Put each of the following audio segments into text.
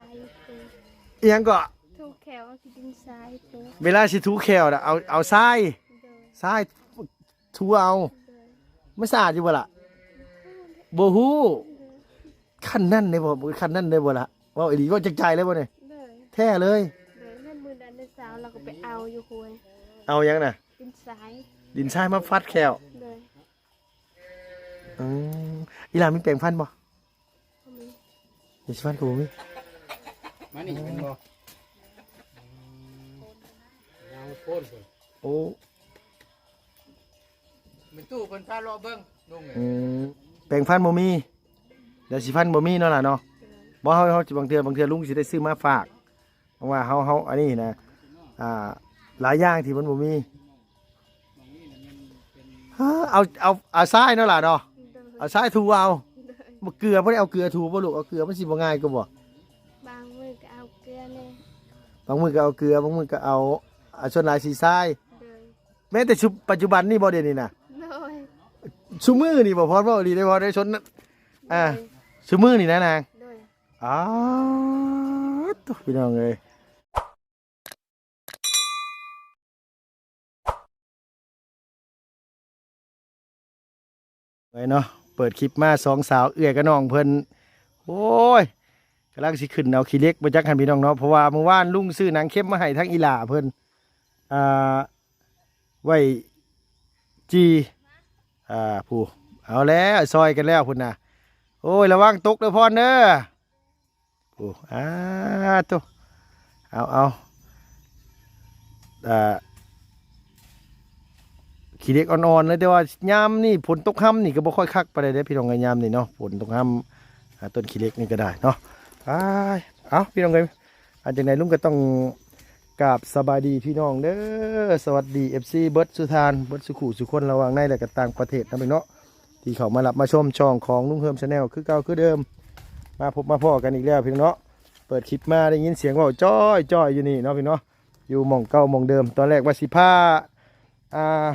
ายตัว เอียงก็ ทุกแขวที่ดินทรายตัว เวลาสิถูแขวน่ะเอาทราย โดย ทรายถูเอา โดย ไม่สะอาดอยู่บ่ล่ะบ่ฮู้ขั้นนั้นได้บ่ขั้นนั้นได้บ่ล่ะว่าอีหลีว่าจักใจเลยบ่เนี่ย โดย แท้เลย โดยนั่นมือดันในสาวเราก็ไปเอาอยู่คุย เอายังน่ะ ดินทราย ดินทรายมาฟัดแขว โดย อืมอีหลามีแปรงฟันบ่ เขามี มีฟันกูมี มานี่เป็นบ่ยาวโค่นเพิ่น โอ้ เป็นตู้เพิ่นพารอเบิ่งลุง อืมแปรงฟันบ่มีเดี๋ยวสิฟันบ่มีเนาะล่ะเนาะ โดย บ่เฮาบางเทื่อลุงสิได้ซื้อมาฝากเพราะว่าเฮาอันนี้นะหลายอย่างที่มันบ่มีฮะเอาทรายเนาะล่ะเนาะ โดย เอาทรายถูเอา โดย บ่เกลือบ่ได้เอาเกลือถูบ่ลูกเอาเกลือมันสิบ่ง่ายก็บ่ บางมือก็เอาเกลือเนี่ย บางมื้อก็เอาเกลือบางมื้อก็เอาส่วนหลายสีทราย โดย แม้แต่ชุบปัจจุบันนี่บ่เดี๋ยวนี้น่ะ โดย ซุมื้อนี่บ่พอบ่ดีได้บ่ได้ชนซุมื้อนี่นะนาง โดย อ้าวตุ๊พี่น้องเอ้ยไว้เนาะเปิดคลิปมา2 สาวเอื้อยกับน้องเพิ่นโอ้ยกำลังสิขึ้นเอาขี้เล็กบ่จักหันพี่น้องเนาะเพราะว่าเมื่อวานลุงซื้อหนังเข้มมาให้ทั้งอีหล่าเพิ่นไว้จีผู้เอาแล้วซอยกันแล้วพุ่นน่ะโอ้ยระวังตกเด้อพ่อเด้อผู้ตุ๊เอาขี้เล็กอ่อนๆเลยแต่ว่ายามนี่ฝนตกค่ำนี่ก็บ่ค่อยคักปานใดเด้อพี่น้องเอ้ยยามนี่เนาะฝนตกค่ำต้นขี้เล็กนี่ก็ได้เนาะเอาพี่น้องเอ้ยอันจังไดลุงก็ต้องกราบสบายดีพี่น้องเด้อสวัสดี FC เบิร์ดสุธานเบิร์ดสุขุสุคนระหว่างในและก็ต่างประเทศนะพี่เนาะที่เขามารับมาชมช่องของลุงเฮิมชาแนลคือเก่าคือเดิมมาพบมาพ่อกันอีกแล้วพี่น้องเนาะเปิดคลิปมาได้ยินเสียงว่าจ้อยอยู่นี่เนาะพี่เนาะอยู่หม่องเก่าหม่องเดิมตอนแรกว่าสิพา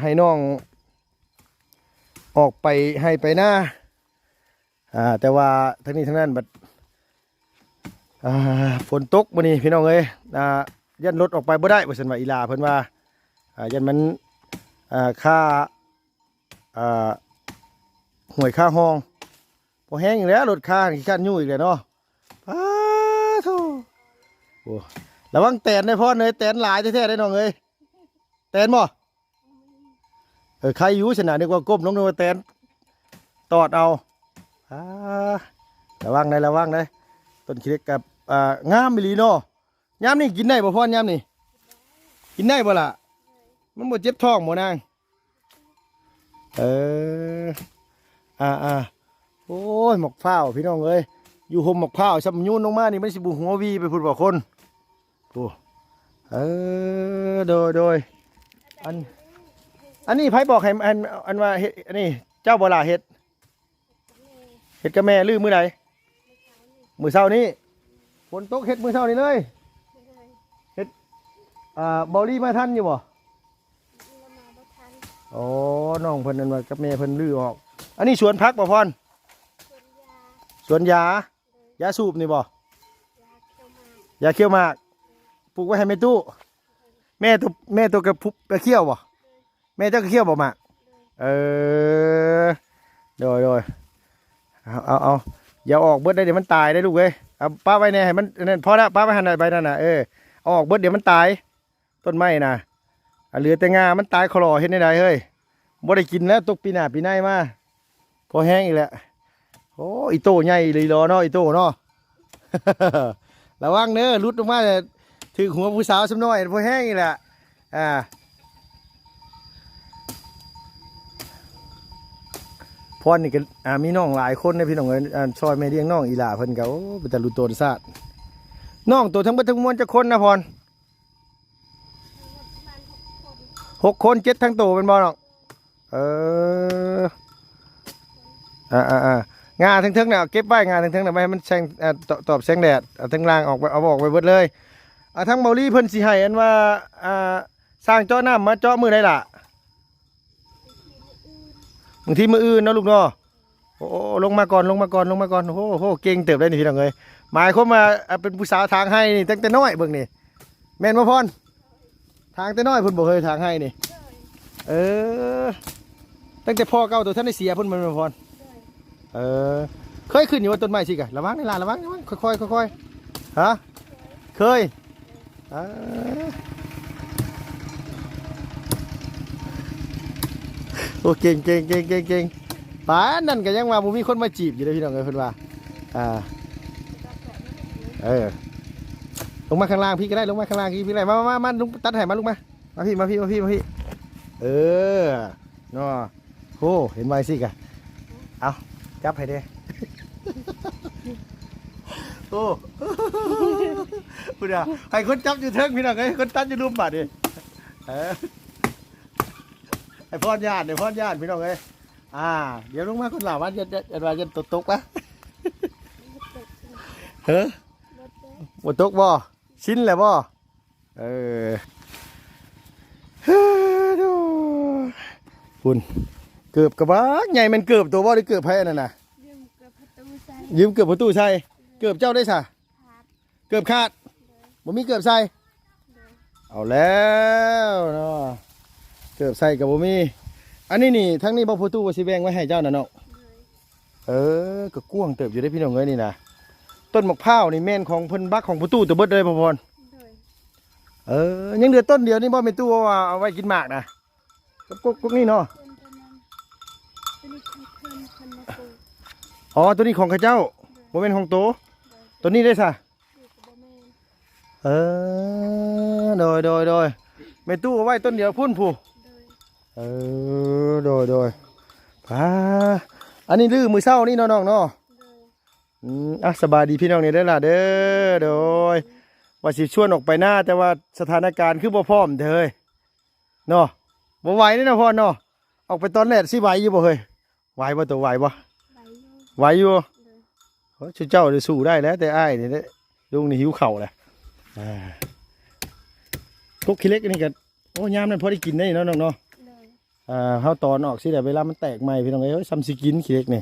ให้น้องออกไปให้ไปหน้าแต่ว่าทั้งนี้ทั้งนั้นบัดฝนตกมื้อนี้พี่น้องเอ้ยยันรถออกไปบ่ได้ว่าซั่นว่าอีลาเพิ่นว่ายันมันค่าห่วยค่าห้องพอแห้งอีกแล้วรถค่าขี้คันยู่อีกแล้วเนาะโธ่โอ้ระวังแตนได้พ่อเนยแตนหลายแท้ๆได้น้องเอ้ยแตนบ่ใครอยู่ขนาดนึกว่าก้มลงนึกว่าแตนตอดเอาระวังได้ต้นขี้เล็กกับงามอีหลีเนาะยามนี่กินได้บ่พ่อยามนี่กินได้บ่ล่ะมันบ่เจ็บท้องบ่นางโอ้ยหมกพร้าวพี่น้องเอ้ยอยู่ห่มหมกพร้าวซับยุ่นลงมานี่มันสิบุหัววีไปพูดบ่คนโอ้โดยอันนี้ไผบอกให้อันว่าเฮ็ดอันนี้เจ้าบ่ล่ะเฮ็ดกับแม่ลืมมื้อใดมื้อเช้านี้ฝนตกเฮ็ดมื้อเช้านี้เลยเฮ็ดเบาลี่มาทันอยู่บ่ เรามาบ่ทัน โอ้น้องเพิ่นนั่นว่ากับแม่เพิ่นลื้อออกอันนี้สวนพักบ่พร สวนยา สวนยาสูบนี่บ่ ยาเขียวหมาก ยาเคี้ยวหมากปลูกไว้ให้แม่ตู้แม่ตัวกระพุบกระเคี้ยวบ่แม่เจ้ากระเคี้ยวบ่หมากโดยเอาอย่าออกเบิดได้เดี๋ยวมันตายได้ลูกเอ้ยเอาป้าไว้แน่ให้มันนั่นพอแล้วป้าไว้หั่นใบนั่นน่ะเอาออกเบิดเดี๋ยวมันตายต้นไม้น่ะเหลือแต่งามันตายคลอเฮ็ดได้เฮ้ยบ่ได้กินแล้วตกปีหน้าปีในมาพอแห้งอีกแล้วโอ้อีโต้ใหญ่เลยรอเนาะอีโต้เนาะ ระวังเด้อรุดลงมาถือหัวผู้สาวสำน้อยพอแห้งอีกแล้วพรนี่ก็มีน้องหลายคนนะพี่น้องซอยแม่เลี้ยงน้องอีหล่าเพิ่นก็โอ้เป็นตาลุโตนซาดน้องตัวทั้งเบิดทั้งมวลจะคนนะพร6 คน7ทั้งโตเป็นบ่น้องงาทั้งเนี่ยเก็บไว้งาทั้งเนี่ยไม่ให้มันแสงตอบแสงแดดทั้งล่างออกไปเอาออกไปเบิดเลยทั้งเบาลี่เพิ่นสิให้อันว่าสร้างเจาะน้ำมาเจาะมือได้ล่ะบางทีมืออื่นเนาะลูกเนาะโอ้ลงมาก่อนโอ้โหเก่งเติบได้นี่พี่น้องเอ้ย หมายความว่าเป็นผู้สาวทางให้นี่ตั้งแต่น้อยเบิ่งนี่แม่นบ่พรทางแต่น้อยเพิ่นบ่เคยทางให้นี่ โดย เออตั้งแต่พ่อเก่าตัวท่านได้เสียเพิ่นมันบ่พร โดย เออเคยขึ้นอยู่ว่าต้นไม้สิกะระวังนี่ล่ะระวังค่อยๆค่อยๆฮะเคยเออโอ้เก่งป่านนั่นก็ยังว่าบ่มีคนมาจีบอยู่เลยพี่น้องเอ้ยเพิ่นว่าเออลงมาข้างล่างพี่ก็ได้ลงมาข้างล่างพี่ก็ได้มาลุงตัดให้มาลุงมาพี่เออเนาะโหเห็นไว้สิกะเอาจับให้เด้ โอ้พูดอ่ะให้คนจับอยู่เทิงพี่น้องเอ้ยคนตัดอยู่รูปบัตรดิเออไอ้พ่อญาติพี่น้องเอ้ยเดี๋ยวลงมาคนหล่าวันจะตกปะเฮ้อ บ่เต้ บ่ตกบ่ชิ้นแหละบ่เออคุณเกือบกระบะใหญ่มันเกือบตัวบ่ได้เกือบไผนั่นน่ะ ยืมเกือบประตูใส่ ยืมเกือบประตูใช่เกือบเจ้าได้ซะ ขาด เกือบขาดบ่มีเกือบใส่ โดย เอาแล้วเนาะเกือบใส่กับบ่มีอันนี้นี่ทั้งนี้บ่ประตูบ่สิแบ่งไว้ให้เจ้าน่ะเนาะ โดย เออก็กว้างเติบอยู่ได้พี่น้องเอ้ยนี่นะต้นมะพร้าวนี่แม่นของเพิ่นบักของประตูตัวเบิดเลยพ่อพร โดย เออยังเหลือต้นเดียวนี่บ่แม่นตู้ว่าเอาไว้กินหมากนะกับกุ๊กนี่เนาะ เป็นตัวนั้นเป็นคนมาปลูก อ๋อตัวนี้ของข้าเจ้าบ่แม่นของโตตัวนี้ได้ซะ อยู่กับบ่แม่น เออโดยแม่ตู้เอาไว้ต้นเดียวพุ่นผู้ โดย เออโดยอันนี้ลือมือเศร้านี่เนาะน้องเนาะ โดย สบายดีพี่น้องนี่ได้อล่ะเด้อโดยว่าสิชวนออกไปหน้าแต่ว่าสถานการณ์คือบ่พร้อมเด้อเฮ้ยเนาะบ่ไหวนี่นะพ่อเนาะออกไปตอนแรกสิไหวอยู่บ่เฮ้ยไหวบ่ตัวไหวบ่ ไหลอยู่ ไหวอยู่ โดย เฮ้ยเจ้าได้สู้ได้แล้วแต่อ้ายนี่เด้อลุงนี่หิวข้าวแหละกุ๊กขี้เล็กนี่ก็โอ้ยามนั้นพอได้กินได้เนาะน้องเนาะ โดย เฮาตอนออกสิแต่เวลามันแตกใหม่พี่น้องเอ้ยซ้ำสิกินขี้เล็กนี่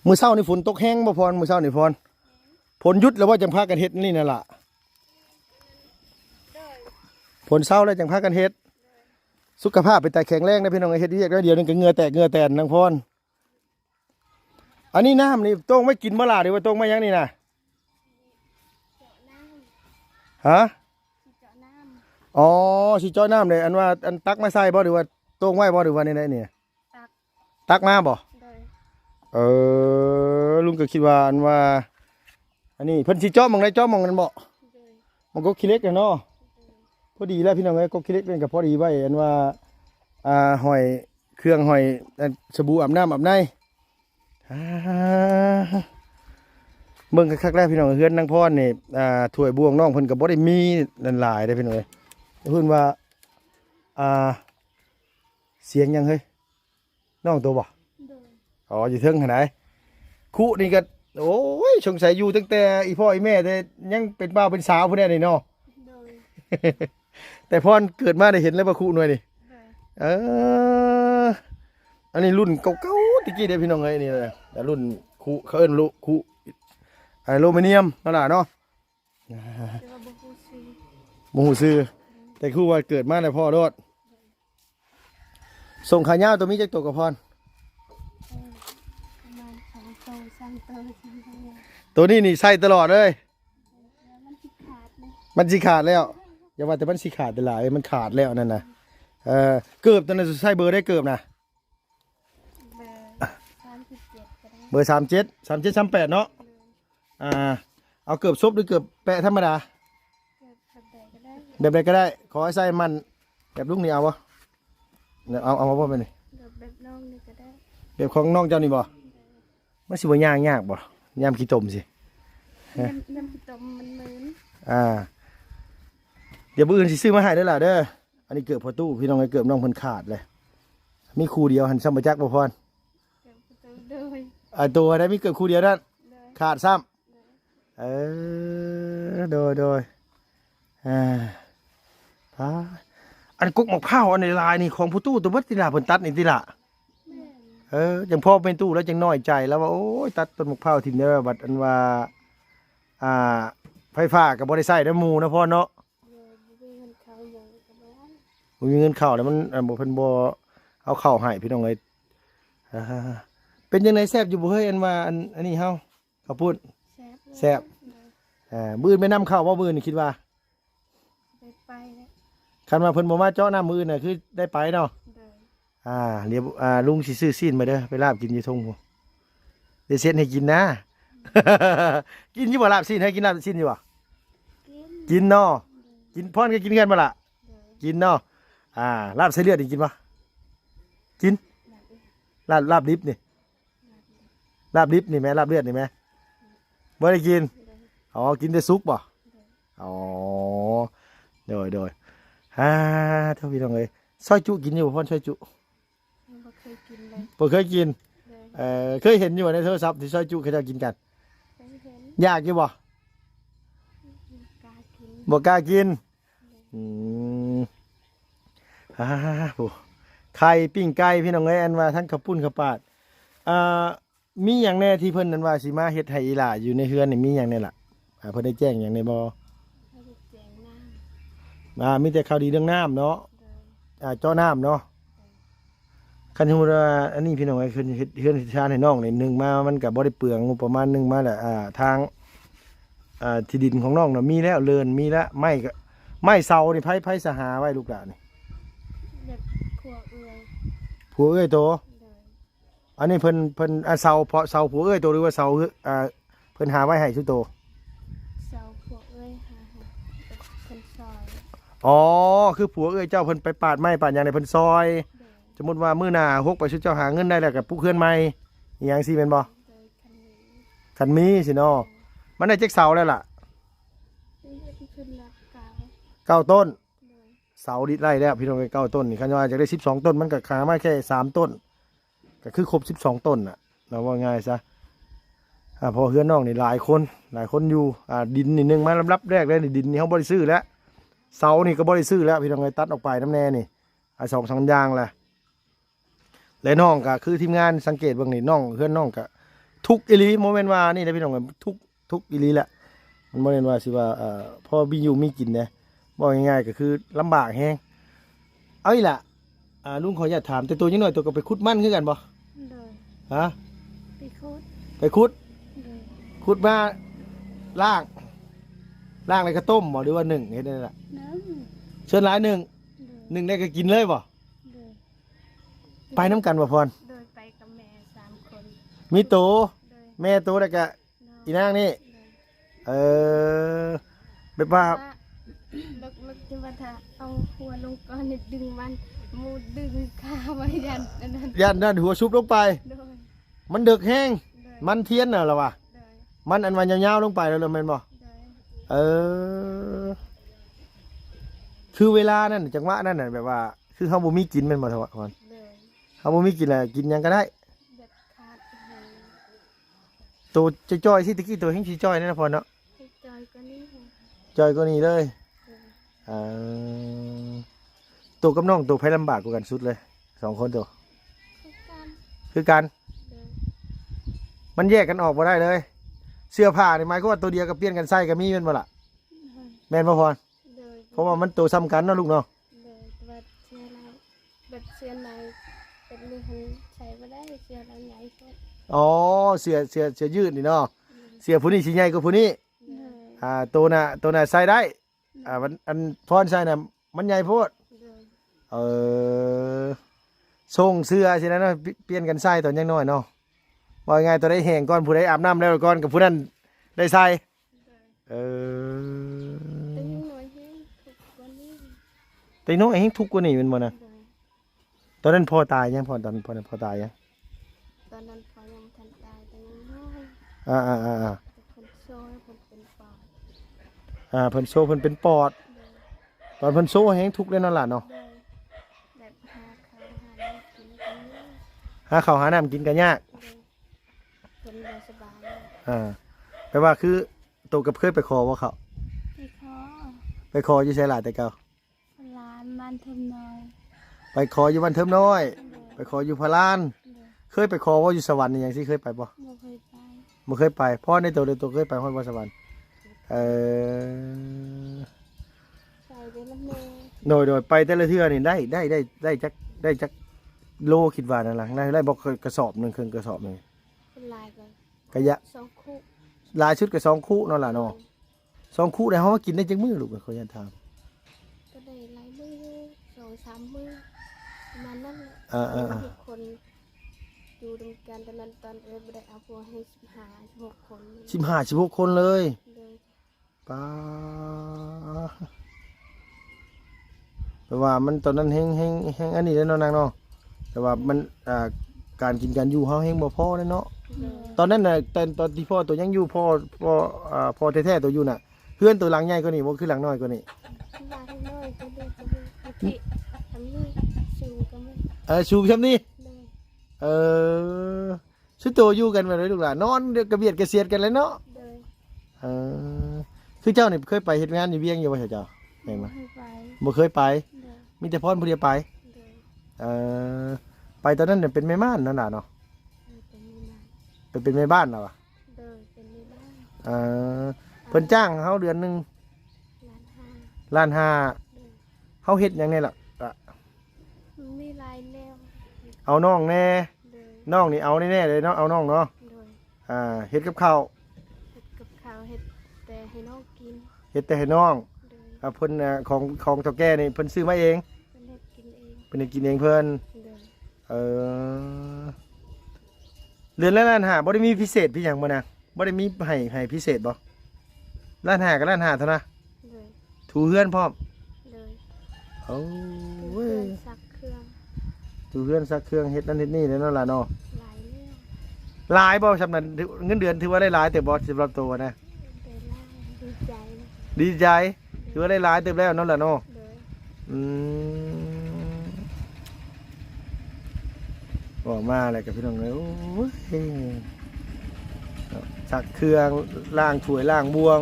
มื้อเช้านี่ฝนตกแห้งบ่พรมื้อเช้านี่พรฝนหยุดแล้วว่าจังพากันเฮ็ดนี่นั่นล่ะ โดย ฝนเช้าแล้วจังพากันเฮ็ดสุขภาพเป็นแต่แข็งแรงนะพี่น้องเอ้ยเฮ็ดเรียกได้เดียวนึงก็เหงื่อแตกเหงื่อแตนนางพรอันนี้น้ำนี่ต้องไม่กินบ่ล่ะหรือว่าต้องไม่ยังนี่น่ะ เจาะน้ ฮะ ำสิเจาะน้ อ๋อสิเจ้าน้ำเลยอันว่าอันตักมาใส่บ่หรือว่าต้องไว้บ่หรือว่าในไหนนี่ ำตัก ตักมาบ่ โดย ลุงก็คิดว่าอันว่าอันนี้เพิ่นสิเจาะหม่องใดเจาะหม่องนั้นบ่ โดย มันก็ขี้เล็กอะเนาะพอดีแล้วพี่น้องเอ้ยก็ขี้เล็กเป็นก็พอดีไว้อันว่าหอยเครื่องหอยสบู่อาบน้ำอาบในเบิ่งคักๆแล้วพี่น้องเฮือนนางพรนี่ถ้วยบวงน้องเพิ่นก็บ่ได้มีนั่นหลายเด้อพี่น้องเอ้ยเพิ่นว่าเสียงยังเฮ้ยน้องตัวบ่ โดย อ๋ออยู่เทิงหั่นไหนคุนี่ก็โอ้ยสงสัยอยู่ตั้งแต่อีพ่ออีแม่แต่ยังเป็นบ่าวเป็นสาวผู้ใดนี่เนาะ โดย แต่พรเกิดมาได้เห็นแล้วว่าคุหน่วยนี่ โดย อันนี้รุ่นเก่าๆตะกี้เด้อพี่น้องเอ้ยนี่แหละแต่รุ่นคุเขาเอิ้นคุอลูมิเนียมนั่นล่ะเนาะ เดี๋ยวบ่ฮู้ชื่อ บ่ฮู้ชื่อแต่คุว่าเกิดมาได้พ่อโดดส่งขายาวตัวมีจักตัวกับพร ประมาณ2โต3โต3โต ตัวนี้นี่ใส่ตลอดเลย แล้วมันสิขาดเลย มันสิขาดแล้วอย่าว่าแต่มันสิขาดแต่หลายมันขาดแล้วนั่นน่ะเกือบตอนนั้นใส่เบอร์ได้เกือบนะ เบอร์37ก็ได้ เบอร์37 38เนาะเอาเกือบซบหรือเกือบแปะธรรมดา เกิดแบบใดก็ได้ แบบใดก็ได้ขอให้ใส่มันแบบลูกนี่เอาวะเนี่ยเอามาบ่เป็นนี่ เกิดแบบน้องนี่ก็ได้ แบบของน้องเจ้านี่บ่มันสิบ่ยากบ่ยามขี้ตมสิ น้ำต้มมันเหมือน เดี๋ยวมื้ออื่นสิซื้อมาให้เด้อล่ะเด้ออันนี้เกือบพอตู้พี่น้องไอ้เกือบน้องเพิ่นขาดเลยมีคู่เดียวหันซ้ำบ่จักบ่พร เกิดประตูโดย ตัวได้มีเกือบคู่เดียวนั่น โดย ขาดซ้ำโดยพาอันกุกหมกข้าวอันในลายนี่ของผู้ตู้ตัวเบิดติล่ะเพิ่นตัดนี่ติล่ะ แม่น จังพ่อเป็นตู้แล้วจังน้อยใจแล้วว่าโอ้ยตัดต้นมะพร้าวทิ่มได้บัดอันว่าอ่าไฟฟ้าก็บ่ได้ใช้น้ำหมู่นะพ่อเนาะ เลยบ่มีเงินเข้าหมู่ก็บ่ได้ บ่มีเงินเข้าแล้วมันบ่เพิ่นบ่เอาเข้าให้พี่น้องเอ้ยอ่าเป็นจังไดแซ่บอยู่บ่เฮ้ยอันว่าอันนี้เฮาข้าวปุ้น แซ่บ มื้ออื่นไปนำเข้าบ่มื้อนี่คิดว่า ไปแล้ว คันว่าเพิ่นบ่มาเจาะน้ำมื้อน่ะคือได้ไปเนาะ เลย เดี๋ยวลุงสิซื้อซีนมาเด้อไปลาบกินอยู่ทงพุ่นเดี๋ยวเซ็นให้กินนะ กินอยู่บ่ลาบซีนให้กินลาบซีนอยู่บ่ กิน กินเนาะกินพรก็กินกันบ่ล่ะ เลย กินเนาะลาบใส่เลือดนี่กินบ่กิน แบบนี้ ลาบดิบนี่ลาบดิบนี่แม่ลาบเลือดนี่แม่บ่ได้กิน เลย อ๋อกินแต่ซุปบ่ เลย อ๋อโดยเท่าพี่น้องเอ้ยซอยจุกินอยู่บ่พรซอยจุ ยังบ่เคยกินเลย บ่เคยกิน เลย เคยเห็นอยู่ในโทรศัพท์ที่ซอยจุเขาเจะกินกัน เคยเห็น ยากอยู่บ่ กล้ากิน บ่กล้ากินอืมโอ้ไข่ปิ้งไก่พี่น้องเอ้ยอันว่าทั้งข้าวปุ้นข้าวปาดมีหยังแน่ที่เพิ่นนั้นว่าสิมาเฮ็ดให้อีหล่าอยู่ในเฮือนนี่มีหยังแน่ล่ะเพิ่นได้แจ้งหยังในบ่ ให้ได้แจงน้ำ มีแต่ข่าวดีเรื่องน้ำเนาะ เลย เจ้าน้ำเนาะคันสมมุติว่าอันนี้พี่น้องเอ้ยเพิ่นเฮ็ดเฮือนเฮ็ดชานให้น้องนี่หนึงมามันก็บ่ได้เปลืองงบประมาณหนึงมาแหละทางที่ดินของน้องน่ะมีแล้วเรือนมีแล้วไม้เสานี่ไผสหาไว้ลูกหลานนี่ แบบขัวเอื้อย ผัวเอ้ยโต เลย อันนี้เพิ่นเสาเพาะเสาผัวเอ้ยโตหรือว่าเสาเพิ่นหาไว้ให้ชุโต เสาขัวเอื้อยหาแบบคนซอย อ๋อคือผัวเอ้ยเจ้าเพิ่นไปปาดไม้ปาดหยังในเพิ่นซอย เลย สมมุติว่ามื้อหน้าฮกไปชุเจ้าหาเงินได้แล้วก็ปลูกเฮือนใหม่อีหยังซี่แม่นบ่ เลยคันนี้ คันมีสิเนาะมันได้จักเสาแล้วล่ะ นี่ขึ้นรักเก่า 9ต้น เลย เสาดิไร่แล้วพี่น้อง9ต้นนี่คันว่าจะได้12ต้นมันก็ขามาแค่3ต้นก็คือครบ12ต้นน่ะเราว่าง่ายซะพอเฮือนน้องนี่หลายคนอยู่ดินนี่นึงมารับแรกเลยนี่ดินนี่เฮาบ่ได้ซื้อแล้วเสานี่ก็บ่ได้ซื้อแล้วพี่น้องเอ้ยตัดออกไปน้ำแน่นี่2 3อย่างแหละและน้องก็คือทีมงานสังเกตเบิ่งนี่น้องเฮือนน้องก็ทุกอีหลีโมเมนต์ว่านี่นะพี่น้องเอ้ยทุกอีหลีแหละมันบ่แม่นว่าสิว่าพอมีอยู่มีกินนะบอกง่ายๆก็คือลำบากแฮงเอาอีหล่ะลุงขออยากถามแต่ตัวยังน้อยตัวก็ไปขุดมันคือกันบ่ เลย ฮะ ไปคุด ไปขุด เลย ขุดมาล่างแล้วก็ต้มบ่หรือว่านึ่งเฮ็ดได้ล่ะ น้ เชิญหลายหนึ่ง ำเลย นึ่งได้ก็กินเลยบ่ เลย ไปน้ำกันบ่พร โดยไปกับแม่3 คน มีโต เลย แม่โตแล้วก็ น้อง อีนางนี่ เลย เออแบบว่า ลึกที่ว่าถ้าเอาหัวลงก่อนนี่ดึงมันมูดึงขาไว้ยันอันนั้น ย่านด้านหัวชุบลงไป โดย มันดึกแห้ง โดย มันเทียนน่ะล่ะวะ โดย มันอันวันยาวๆลงไปแล้วแม่นบ่ โดย เออ คือเวลานั่นจังหวะนั่นน่ะแบบว่า คือเฮาบ่มีกินแม่นบ่ทว่าพร เลย เฮาบ่มีกินน่ะกินหยังก็ได้ แบบขาดเลย โตจะจ้อยสิตะกี้ตัวเฮงสิจ้อยนั่นนะพรเนาะ ให้จอยก็นี่ค่ะ จ้อยกว่านี้เลย เลย อ่าตัวกับน้องตัวไผลำบากกว่ากันสุดเลย2คนตัว คือกัน คือกัน เลย มันแยกกันออกบ่ได้เลย เสื้อผ้านี่หมายความว่าตัวเดียวก็เปลี่ยนกันใส่ก็มีแม่นบ่ล่ะ เลย แม่นบ่พร เลย เพราะว่ามันตัวซ้ำกันเนาะลูกเนาะ เลยแบบเสื้อในแบบเสื้อในเป็นมือหันใส่ไม่ได้เสื้อเราใหญ่สุด อ๋อเสื้อยืดนี่เนาะเสื้อผู้นี้สิใหญ่กว่าผู้นี้ เลย ตัวน่ะใส่ได้อันพรใส่น่ะมันใหญ่โพด เลย ส่งเสื้อสินะเนาะเปลี่ยนกันใส่ตอนยังน้อยเนาะว่าง่ายตัวได้แห้งก่อนผู้ใดอาบน้ำแล้วก่อนกับผู้นั้นได้ใส่ เลย เออ แต่ยังน้อยแห้งถูกกว่านี้ แต่น้องเองทุกข์กว่านี้แมันบ่นะ เลย ตอนนั้นพ่อตายยังพ่อตอนพ่อนั้นพ่อตายยัง ตอนนั้นพอยังทันตายแต่ยังน้อย อ่า แต่คนโซ่คนเป็นปอด เพิ่นโซเพิ่นเป็นปอด เลย ตอนเพิ่นโซแฮงทุกข์เลยนั่นล่ะเนาะ เลยแบบหาเขาหาน้ำกินกันนี่ หาข้าวหาน้ำกินก็ยาก เลยเป็นบ่สบายเลย แปลว่าคือโตกับเคยไปขอบ่เขา พี่ขอ ไปขออยู่ไสล่ะแต่เก่า ร้านบ้านเทมน้อย ไปขออยู่บ้านเทิมน้อย เลย ไปขออยู่พะลาน เลย ค เคยไปขอว่าอยู่สวรรค์นี่หยังสิเคยไปบ่ บ่เคยไป บ่เคยไปพ่อในตัวเคยไปฮอดบ่สวรรค์เออ ไปได้ละแม่ โดยไปแต่ละเทื่อนี่ได้จักโลคิดว่านั่นล่ะได้บ่เคยกระสอบหนึงครึ่งกระสอบหนึง เป็นลายกัน กะยะ 2 คู่ หลายชุดก็2คู่เนาะล่ะเนาะ2คู่ได้เฮากินได้จักมื้อลูกขออนุญาตถาม ก็ได้หลายมื้อ2-3มื้อประมาณนั้นแหละ อ่า ทุกคนอยู่ด้วยกันตอนนั้นตอนบ่ได้เอาพวกให้15 16 คน 15 16คนเลย เลย ป้าแปลว่ามันตอนนั้นแฮงอันนี้แล้วเนาะนางเนาะแต่ว่ามันการกินการอยู่เฮาแฮงบ่พอเลยเนาะ เลย ตอนนั้นน่ะตอนที่พ่อตัวยังอยู่พ่อแท้ๆตัวอยู่น่ะเพื่อนตัวหลังใหญ่กว่านี้บ่คือหลังน้อยกว่านี้ ลายน้อยก็ได้ที่ทำนี่สูงก็ไม่ ชูซำนี้ เลย เออชุดตัวอยู่กันแบบนี้ลูกหลานนอนกระเบียดกระเสียดกันเลยเนาะ เลย เออคือเจ้านี่เคยไปเฮ็ดงานอยู่เวียงอยู่บ่ใช่เจ้าแม่นบ่ ให้ไป บ่เคยไป เลย มีแต่พ่อผู้เดียวไป เลย เออไปตอนนั้นเนี่ยเป็นแม่ม่านนั่นน่ะเนาะ เป็นไม่นาน เป็นแม่บ้านน่ะว่ะ เลยเป็นไม่ได้ เออเพิ่นจ้างเฮาเดือนหนึง ล้านห้า 1,500,000 เลย เฮาเฮ็ดหยังนี่ล่ะก็ มันมีลายแนว เอาน้องแน่ เลย น้องนี่เอาแน่ๆเลยเนาะเอาน้องเนาะ เลย เฮ็ดกับข้าว เห็ดกับข้าวเห็ดแต่ให้น้องกิน เฮ็ดแต่ให้น้อง เลย เพิ่นของเฒ่าแก่นี่เพิ่นซื้อมาเอง เป็นเห็ดกินเอง เพิ่นให้กินเองเพิ่น เลย เออเดือนละล้านห้าบ่ได้มีพิเศษพี่หยังบ่นะบ่ได้มีให้พิเศษบ่ล้านห้ากับล้านห้าเท่านะ เลย ถูเฮือนพร้อม เลย โอ้ เค เว้ รื่ ย องซักเครื่อง ถูเฮือนซักเครื่องเฮ็ดนั่นเฮ็ดนี่แล้วเนาะล่ะเนาะ หลายเรื่อง หลายบ่สำนั้นเงินเดือนถือว่าได้หลายแต่บ่สำหรับตัวนะ แต่ละดีใจนะ ดีใจถือว่าได้หลายเต็มแล้วเนาะล่ะเนาะ เลย อืมบอกมาอะไรกับพี่น้องเลยโอ้ยซักเครื่องล้างถ้วยล้างบวง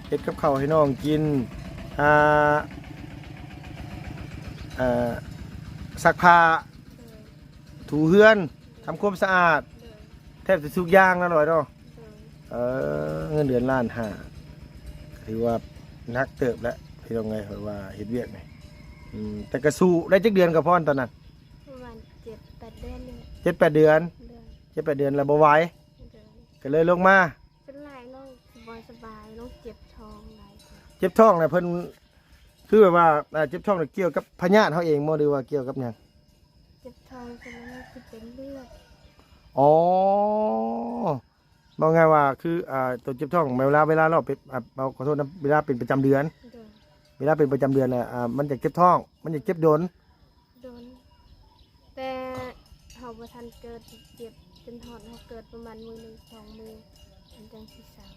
เฮ็ดกับข้าวให้น้องกินอ่าซักผ้า เลย ถูเฮือนทำความสะอาด เลย แทบจะทุกอย่างนะหน่อยเนาะ เลย เงินเดือนล้านห้าถือว่านักเติบแล้วพี่น้องไงเพราะว่าเฮ็ดเวียกไงแต่กระสู้ได้จักเดือนกับพ่อนตอนนั้น ประมาณ7-8 เดือนเลย 7-8 เดือน เดือน 7-8 เดือนแล้วบ่ไหว เดือน ก็เลยลงมา เป็นไรน้องสบายน้องเจ็บท้องหลายคน เจ็บท้องนะเพิ่นคือแบบว่าเจ็บท้องเนี่ยเกี่ยวกับพยาธิเขาเองบ่หรือว่าเกี่ยวกับหยัง เจ็บท้องจนนั้นคือเป็นเลือด อ๋อบอกไงว่าคือตัวเจ็บท้องเวลาเราเป็นเราขอโทษนะเวลาเป็นประจำเดือน เดิน เวลาเป็นประจำเดือนน่ะมันจะเจ็บท้อง มันจะเจ็บโดน โดนแต่เขาประทันเกิดเจ็บจนหอดเขาเกิดประมาณ1-2 มือมันจังสิสาว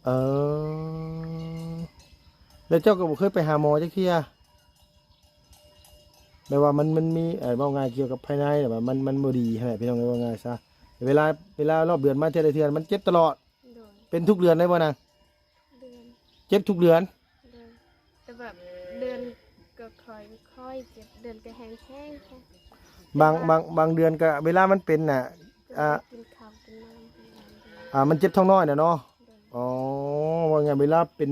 เออแล้วเจ้าก็บ่เคยไปหาหมอจักเที่ยแบบว่ามันมีว่าไงเกี่ยวกับภายในแบบว่ามันบ่ดีให้พี่น้องว่าไงซะเวลารอบเดือนมาเทื่อมันเจ็บตลอด โดน เป็นทุกเดือนเลยบ่นาง เดือน เจ็บทุกเดือน เดือนแต่แบบเดือนก็ค่อยเจ็บเดือนก็แห้งแค่ บางเดือนก็เวลามันเป็นน่ะ กินข้าวกินน้ำกินน้ำ มันเจ็บท้องน้อยน่ะเนาะ เดิน อ๋อว่าไงเวลาเป็น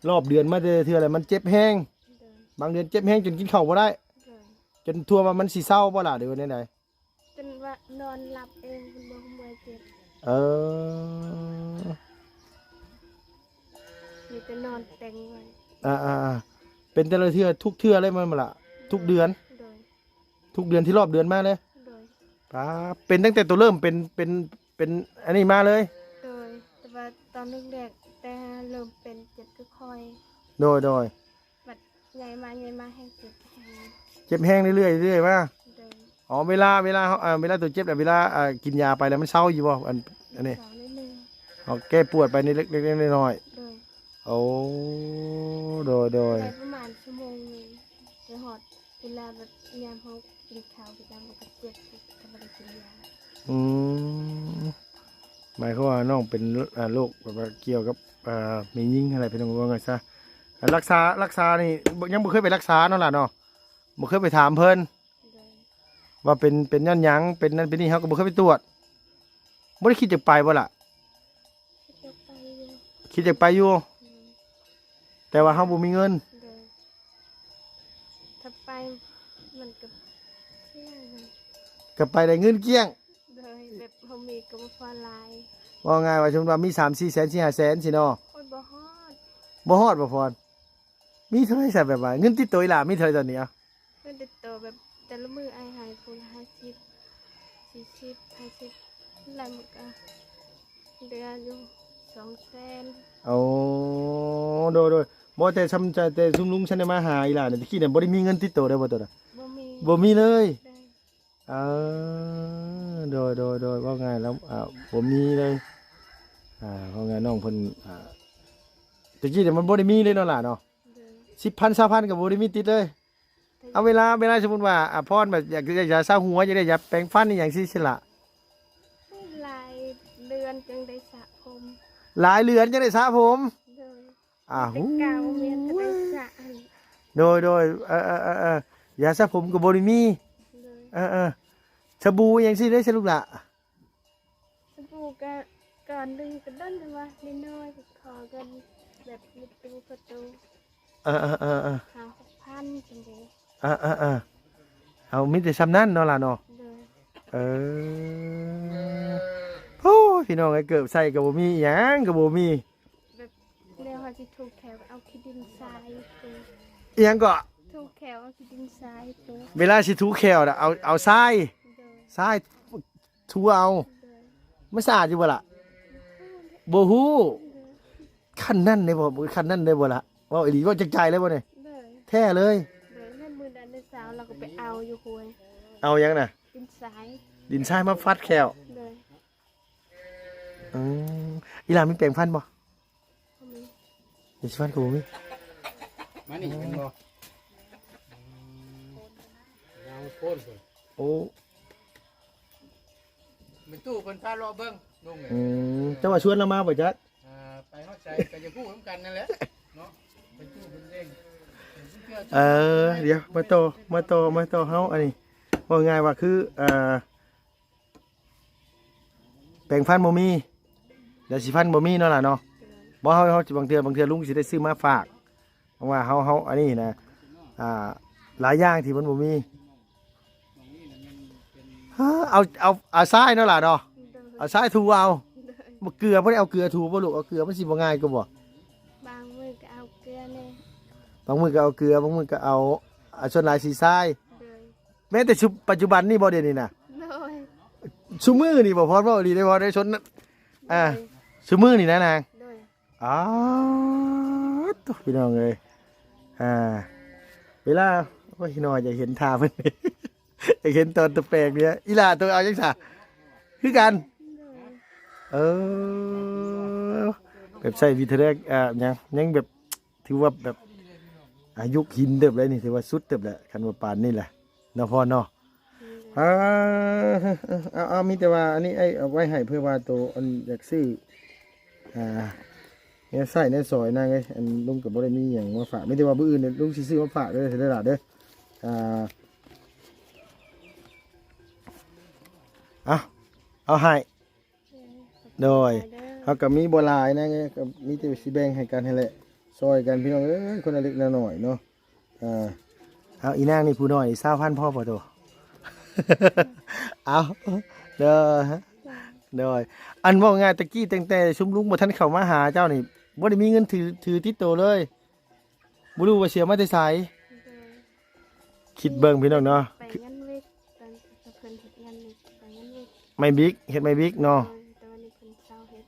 รอบเดือนมาเทื่ออะไรมันเจ็บแห้ง เดิน บางเดือนเจ็บแห้งจนกินข้าวบ่ได้ เดิน จนทั่วว่ามันสิเศร้าบ่ล่ะหรือว่าได จนว่านอนหลับเองคุณบอกเมื่อยเจ็บ เออ มีแต่นอนแต่งไว้ เป็นแต่ละเทื่อทุกเทื่อเลยมันบ่ล่ะทุกเดือน โดย ทุกเดือนที่รอบเดือนมาเลย โดย ป้าเป็นตั้งแต่ตัวเริ่มเป็นอันนี้มาเลย โดยแต่ว่าตอนแรกๆแต่เริ่มเป็นเจ็บก็ค่อย โดย บัดใหญ่มาแห้งเจ็บแห้ง เจ็บแห้งเรื่อยๆมา โดย อ๋อเวลาตัวเจ็บเวลากินยาไปแล้วมันเศร้าอยู่บ่อันนี้ สาวนิดนึง อ๋อแก้ปวดไปนิดเล็กๆน้อย โดย ๆโอ้โดย ได้ประมาณชั่วโมงหนึงจะหอดเวลาแบบยามเขากินข้าวกินน้ำมันก็เจ็บก็ไม่ได้กินยา อืมหมายความว่าน้องเป็นโรคแบบว่าเกี่ยวกับมียิ่งอะไรเป็นว่าไงซะรักษานี่ยังบ่เคยไปรักษาเนาะล่ะเนาะบ่เคยไปถามเพิ่น โดย ว่าเป็นย้อนหยังเป็นนั่นเป็นนี่เฮาก็บ่เคยไปตรวจบ่ได้คิดจะไปบ่ล่ะ จะไปอยู่ คิดจะไปอยู่ แต่ว่าเฮาบ่มีเงิน เลยถ้าไปมันก็เที่ยงเลย ก็ไปได้เงินเกลี้ยง เลยแบบเขามีก็บ่พอหลาย ว่าง่ายว่าสมมุติว่ามี3-4 แสน4-5 แสนสิเนาะ โอ้ยบ่ฮอด บ่ฮอดบ่พรมีเท่าไหร่ซะแบบว่าเงินติดตัวอีหล่ะมีเท่าไหร่ตอนนี้อ่ะ เงินติดตัวแบบแต่ละมือไอหายคน50 40 50หลายมื้อก็เดือนอยู่200,000 เอาโดยบ่แต่ซำแต่ซุมลุงฉันได้มาหาอีหล่ะเนี่ยตะกี้เนี่ยบ่ได้มีเงินติดตัวได้บ่ตัวน่ะ บ่มี บ่มีเลย ได้ โดยว่าไงแล้วผมมีเลยเพราะไงน้องเพิ่นตะกี้เนี่ยมันบ่ได้มีเลยเนาะล่ะเนาะ เด้อ 10,000 20,000ก็บ่ได้มีติดเลยเอาเวลาสมมุติว่าพรแบบอยากจะซาหัวจะได้อยากแปรงฟันอีหยังซี่สิล่ะ หลายเดือนจึงได้สระผม หลายเรือนจะได้สระผม เลย หู แต่เก่าเมียนก็ได้สระอัน โดยยาสระผมก็บ่ได้มี เลย สบู่อีหยังซี่เด้อสิลูกล่ะ สบู่ก็ก่อนดึงก็ดันว่านิดหน้อยก็ขอกันแบบมีตู้ประตู เออ 5,000จังได๋ เอามีแต่ซ้ำนั้นเนาะล่ะเนาะ เลย เออโอ้ยพี่น้องไอ้เกือบใส่กับบ่มีหยังกับบ่มี แบบแนวว่าสิถูกแขวเอาขี้ดินทรายตัว อีหยังก็ ถูกแขวเอาขี้ดินทรายตัว เวลาสิถูแขวน่ะเอาทราย เลย ทรายถูเอา เลย มันสะอาดอยู่บ่ล่ะบ่ฮู้ เลย คันนั้นได้บ่คันนั้นได้บ่ล่ะเว้าอีหลีเว่าจักใจเลยบ่เนี่ย เลย แท้เลย เลยนั่นมือดันในสาวเราก็ไปเอาอยู่ห้วย เอาหยังน่ะ ดินทราย ดินทรายมาฟัดแขว เลย อืออีหลามีแปรงฟันบ่ เขามี มีสิฟันก็บ่มี มานี่เป็นบ่ยางโพ่นเพิ่น โอ้ เป็นตู้เพิ่นพาเลาะเบิ่งลุงเอ้ย จังหวะชวนเรามาบ่จัก ไปฮอดใจก็จะพูดนำกันนั่นแหละเนาะเป็นตู้เพิ่นเอง เดี๋ยวมาต่อเฮาอันนี้ว่าง่ายว่าคือแปรงฟันบ่มีเดี๋ยวสิฟันบ่มีเนาะล่ะเนาะบ่เฮาบางเทื่อลุงสิได้ซื้อมาฝากเพราะว่าเฮาอันนี้นะหลายอย่างที่มันบ่มีเอาทรายเนาะล่ะเนาะ เลย เอาทรายถูเอา เลย บ่เกลือบ่ได้เอาเกลือถูบ่ลูกเอาเกลือมันสิบ่ง่ายก็บ่ บางมือก็เอาเกลือเนี่ย บางมื้อก็เอาเกลือบางมื้อก็เอาส่วนหลายสีทราย เลย แม้แต่ปัจจุบันนี่บ่เดี๋ยวนี้น่ะ เลย ซุมื้อนี่บ่พอบ่ดีได้พอได้ชนซุมื้อนี่นะนาง เลย อ๋อตัวพี่น้องเลยเวลาว่าพี่น้องอยากเห็นทาเพิ่น อยากเห็นตอนตะแปลกเนี่ยอีหล่าตัวเอาจังซะคือกัน เลย เออแบบใส่วิธีแรกยังแบบถือว่าแบบอายุหินเติบเลยนี่ถือว่าสุดเติบแหละคันว่าปานนี่แหละเนาะพ่อเนาะเอามีแต่ว่าอันนี้ไอ้เอาไว้ให้เพื่อว่าตัวอันอยากซื้อเนี่ยใส่ในซอยนั่นไงอันลุงกับบ่ได้มีอย่างมาฝากไม่ได้ว่าบื้ออื่นเนี่ยลุงสิซื้อมาฝากเด้อเด้อล่ะเด้อเอาให้โดยเขาก็มีบ่หลายนะไงก็มีแต่สิแบ่งให้กันให้แหละซอยกันพี่น้องเอ้ยคนละเล็กละน้อยเนาะเอาอีนางนี่ผู้น้อย20,000พ่อบ่โต เอาเด้อเด้ออันว่าง่ายตะกี้ตั้งแต่ชุมลุงบ่ทันเข้ามาหาเจ้านี่บ่ได้มีเงินถือติดตัวเลยบ่รู้ว่าเสียมาแต่ไส เลย คิดเบิ่งพี่น้องเนาะ ไปยันเวกตอนเพิ่นเฮ็ดยันเวกไปยันเวก ไม่บิ๊กเฮ็ดไม่บิ๊กเนาะ ตอนนี้เพิ่นเศร้าเฮ็ด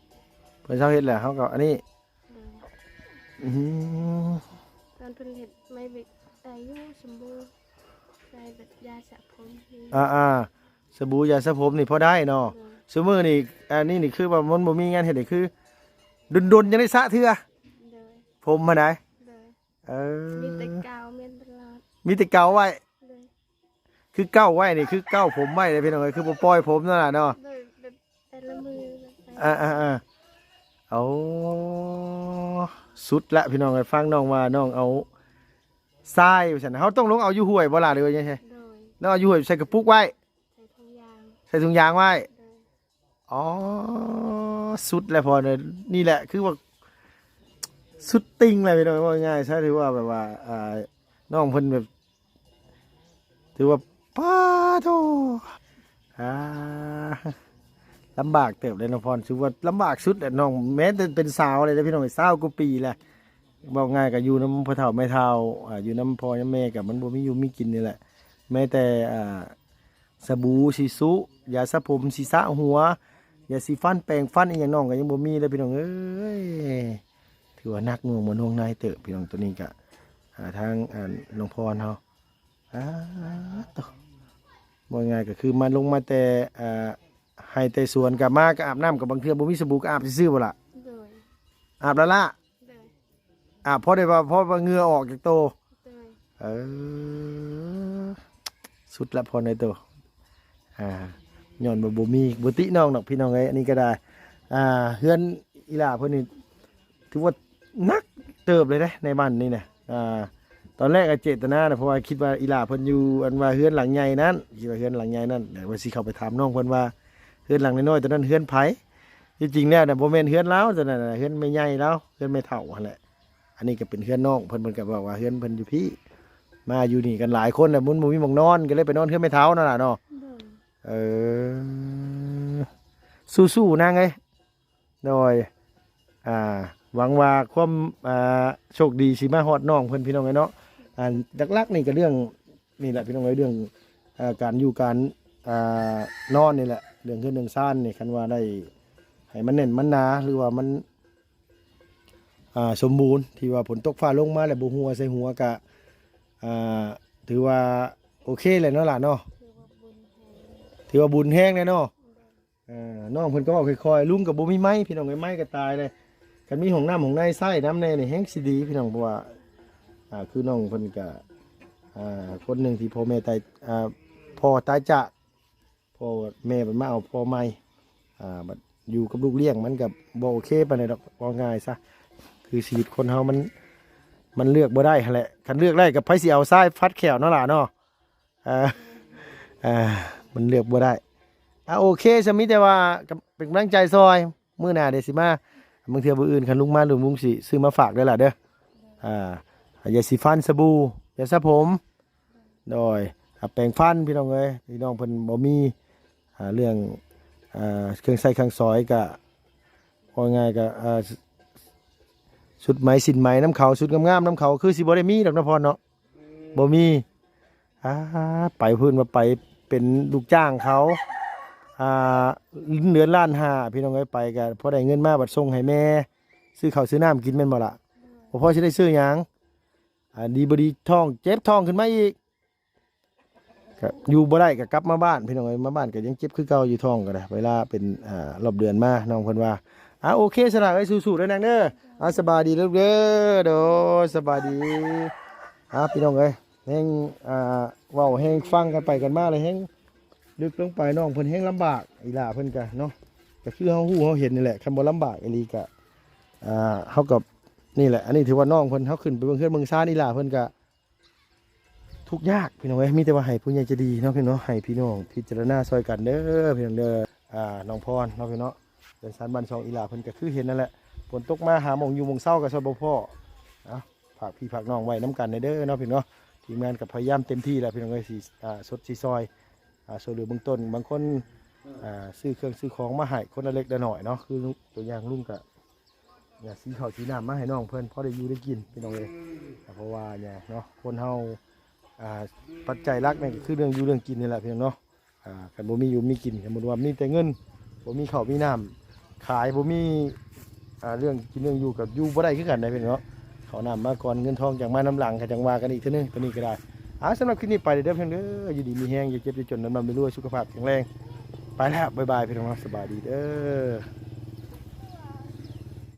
เพิ่นเช้าเฮ็ดแหละเฮาก็อันนี้ เลย อื้อหือ ตอนเพิ่นเฮ็ดไม่เวกอายุสมบูรณ์ใส่แบบยาสระผมนี่ สบู่ยาสระผมนี่พอได้เนาะ เลย ซุมื้อนี่อันนี้นี่คือว่ามันบ่มีงานเฮ็ดนี่คือดนๆยังได้สระเทื่อ เลย ผมมาได้ เลย เอ มีแต่ อ กาวเมียนตลอด มีแต่เก่าไว้ เลย คือเก้าไว้นี่คือเก้าผมไว้เลยพี่น้องเอ้ยคือบ่ปล่อยผมนั่นล่ะเนาะ เลยแบบแต่ละมือแบบไป เอาสุดละพี่น้องเอ้ยฟังน้องว่าน้องเอาทรายว่าซั่นเฮาต้องลงเอาอยู่ห้วยบ่ล่ะหรือว่าจังได๋ โดย แล้วเอาอยู่ห้วยใส่กระปุกไว้ โ ส่ถุงยางไว้ โดย อ๋อสุดแล้วพอเนี่ยนี่แหละคือว่าสุดติงเลยพี่น้องว่าง่ายใช่ถือว่าแบบว่าน้องเพิ่นแบบถือว่าป้าโธ่อ่าลำบากเติบเลยน้องพรถือว่าลำบากสุดแหละน้องแม้แต่เป็นสาวเลยนะพี่น้อง20 กว่าปีแหละบอกง่ายกับอยู่น้ำพ่อเฒ่าแม่เฒ่าอยู่น้ำพ่อน้ำแม่กับมันบ่มีอยู่มีกินนี่แหละแม้แต่สบู่สีสุยาสระผมสีสระหัวยาสีฟันแปรงฟันอีหยังน้องก็ยังบ่มีเลยพี่น้องเอ้ยถือว่านักหน่วงบ่น่วงนายเติบพี่น้องตัวนี้ก็ทางน้องพรเฮาต่อบ่ง่ายก็คือมาลงมาแต่ให้แต่สวนกลับมาก็อาบน้ำกับบางเทื่อบ่มีสบู่ก็อาบซื่อๆบ่ล่ะ โดย อาบแล้วล่ะ โดย อาบพอได้พอเหงื่อออกจากโต โดย เออสุดละพอในตัวย้อนบ่มีบ่ติน้องดอกพี่น้องเอ้ยอันนี้ก็ได้เฮือนอีหล่าเพิ่นนี่ถือว่านักเติบเลยเด้ในบ้านนี่นะตอนแรกเจตนาน่ะเพราะว่าคิดว่าอีหล่าเพิ่นอยู่อันว่าเฮือนหลังใหญ่นั้นคิดว่าเฮือนหลังใหญ่นั้นเดี๋ยวว่าสิเข้าไปถามน้องเพิ่นว่าเฮือนหลังน้อยๆตอนนั้นเฮือนไผที่จริงแล้วน่ะบ่แม่นเฮือนเราตอนนั้นน่ะเฮือนไม่ใหญ่แล้วเฮือนไม่เฒ่าหั่นแหละอันนี้ก็เป็นเฮือนน้องเพิ่นก็บอกว่าเฮือนเพิ่นอยู่พี่มาอยู่นี่กันหลายคนน่ะมุนบ่มีหม้องนอนก็เลยไปนอนเฮือนไม่เฒ่านั่นล่ะเนาะ โดย เออสู้ๆนางเอ้ยโดยหวังว่าความโชคดีสิมาฮอดน้องเพิ่นพี่น้องเอ้ยเนาะหลักๆนี่ก็เรื่องนี่แหละพี่น้องเอ้ยเรื่องการอยู่การนอนนี่แหละเรื่องเฮือนเรื่องซ่านนี่คันว่าได้ให้มันแน่นมันหนาหรือว่ามันสมบูรณ์ที่ว่าฝนตกฟ้าลงมาแล้วบ่หัวใส่หัวก็ถือว่าโอเคเลยเนาะล่ะเนาะ คือว่าบุญแห่ง ถือว่าบุญแห้งเลยเนาะน้องเพิ่นก็บอกค่อยๆลุงกับบ่มีไม้พี่น้องไอ้ไม้ก็ตายเลยคันมีห้องน้ำห้องในไส้น้ำในนี่แห้งสิดีพี่น้องเพราะว่าคือน้องเพิ่นก็คนหนึ่งที่พ่อแม่ตายพ่อตายจากพ่อแม่มันมาเอาพ่อใหม่บัดอยู่กับลูกเลี้ยงมันก็บ่โอเคปานใดดอกว่าง่ายซะคือชีวิตคนเฮามันเลือกบ่ได้หั่นแหละคันเลือกได้ก็ไผสิเอาซ้ายฟัดแขวเนาะล่ะเนาะมันเลือกบ่ได้โอเคสมิแต่ว่าเป็นกำลังใจซอยมื้อหน้าเดี๋ยวสิมาบางเทื่อมื้ออื่นคันลุงมาหรือลุงสิซื้อมาฝากได้ล่ะเด้อยาสีฟันสบู่ยาสระผมโดยแปรงฟันพี่น้องเอ้ยพี่น้องเพิ่นบ่มีเรื่องเครื่องใช้เครื่องสอยก็ว่าง่ายก็ชุดไหมสินไหมน้ำเขาชุดงามๆน้ำเขาคือสิบ่ได้มีดอกนะพรเนาะบ่มีไปพื้นมาไปเป็นลูกจ้างเขาเดือนล้านห้าพี่น้องเอ้ยไปกันพอได้เงินมาบัดส่งให้แม่ซื้อข้าวซื้อน้ำกินแม่นบ่ล่ะพ่อสิได้ซื้อหยังดีบ่ดีท้องเจ็บท้องขึ้นมาอีกก็อยู่บ่ได้ก็กลับมาบ้านพี่น้องเอ้ยมาบ้านก็ยังเจ็บคือเก่าอยู่ท้องก็ได้เวลาเป็นรอบเดือนมาน้องเพิ่นว่าโอเคสนะเอ้ยสู้ๆเด้อนางเด้อสบายดีเด้อเด้อโดสบายดีพี่น้องเอ้ยแฮงเว้าแฮงฟังกันไปกันมาเลยแฮงลึกลงไปน้องเพิ่นแฮงลำบากอีหล่าเพิ่นก็เนาะก็คือเฮาฮู้เฮาเห็นนี่แหละคันบ่ลำบากอีหลีก็เฮากับนี่แหละอันนี้ถือว่าน้องเพิ่นเฮาขึ้นไปเบิ่งเฮือนเบิ่งซ่านอีหล่าเพิ่นก็ทุกข์ยากพี่น้องเอ้ยมีแต่ว่าให้ผู้ใหญ่ใจดีเนาะพี่น้องให้พี่น้องพิจารณาซอยกันเด้อพี่น้องเด้อน้องพรเนาะพี่น้องเป็นสารบ้านช่องอีหล่าเพิ่นก็คือเห็นนั่นแหละฝนตกมาหาหม่องอยู่หม่องเช้าก็ซอยบ่พอฝากพี่ฝากน้องไว้นํกันเด้อเนาะพี่น้องทีมงานก็พยายามเต็มที่แล้วพี่น้องเอ้ยสิสดสิซอยช่วยเหลือเบื้องต้นบางคนซื้อเครื่องซื้อของมาให้คนละเล็กละหน่อยเนาะคือตัวอย่างลุงก็ซื้อข้าวซื้อน้ำมาให้น้องเพื่อนพอได้อยู่ได้กินพี่น้องเลยเพราะว่าเนี่ยเนาะคนเฮาปัจจัยหลักนี่คือเรื่องอยู่เรื่องกินนี่แหละพี่น้องเนาะกันบ่มีอยู่มีกินสมมติว่ามีแต่เงินบ่มีข้าวมีน้ำขายบ่มีเรื่องกินเรื่องอยู่กับอยู่บ่ได้คือกันได้พี่น้องเนาะข้าวน้ำมาก่อนเงินทองจากมาน้ำหลังก็จังว่ากันอีกเท่านึงตัวนี้ก็ได้สำหรับคลิปนี้ไปเด้อเพียงเด้ออยู่ดีมีแห้งอย่าเจ็บอย่าจนน้ำมันไปรวยสุขภาพแข็งแรงไปแล้วบ๊ายบายพี่น้องสบายดีเด้อ